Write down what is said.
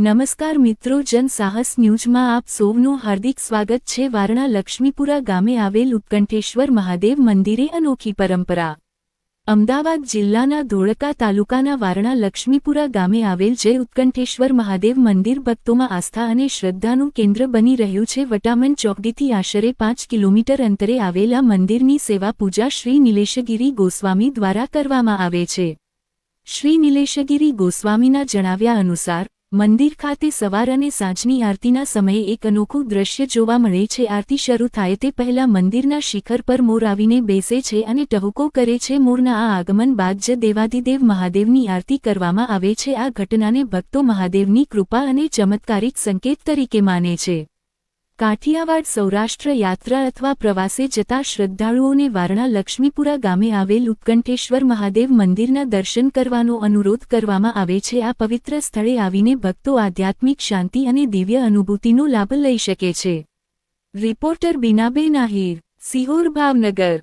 નમસ્કાર મિત્રો, જન સાહસ ન્યૂઝમાં આપ સૌનું હાર્દિક સ્વાગત છે। વારણા લક્ષ્મીપુરા ગામે આવેલ ઉત્કંઠેશ્વર મહાદેવ મંદિરે અનોખી પરંપરા। અમદાવાદ જિલ્લાના ધોળકા તાલુકાના વારણા લક્ષ્મીપુરા ગામે આવેલ જય ઉત્કંઠેશ્વર મહાદેવ મંદિર ભક્તોમાં આસ્થા અને શ્રદ્ધાનું કેન્દ્ર બની રહ્યું છે। વટામન ચોકડીથી આશરે 5 કિલોમીટર અંતરે આવેલા મંદિરની સેવા પૂજા શ્રી નીલેશગિરી ગોસ્વામી દ્વારા કરવામાં આવે છે। શ્રી નીલેશગિરી ગોસ્વામીના જણાવ્યા અનુસાર મંદિર ખાતે સવાર અને સાંજની આરતીના સમયે એક અનોખું દ્રશ્ય જોવા મળે છે। આરતી શરૂ થાય તે પહેલા મંદિરના શિખર પર મોર આવીને બેસે છે અને ટહુકો કરે છે। મોરના આ આગમન બાદ જ દેવાધિદેવ મહાદેવની આરતી કરવામાં આવે છે। આ ઘટનાને ભક્તો મહાદેવની કૃપા અને ચમત્કારિક સંકેત તરીકે માને છે। કાઠિયાવાડ સૌરાષ્ટ્ર યાત્રા અથવા પ્રવાસે જતા શ્રદ્ધાળુઓને વારણા લક્ષ્મીપુરા ગામે આવેલ ઉત્કંઠેશ્વર મહાદેવ મંદિરના દર્શન કરવાનો અનુરોધ કરવામાં આવે છે। આ પવિત્ર સ્થળે આવીને ભક્તો આધ્યાત્મિક શાંતિ અને દિવ્ય અનુભૂતિનો લાભ લઈ શકે છે। રિપોર્ટર બીનાબેન આહિર, સિહોર, ભાવનગર।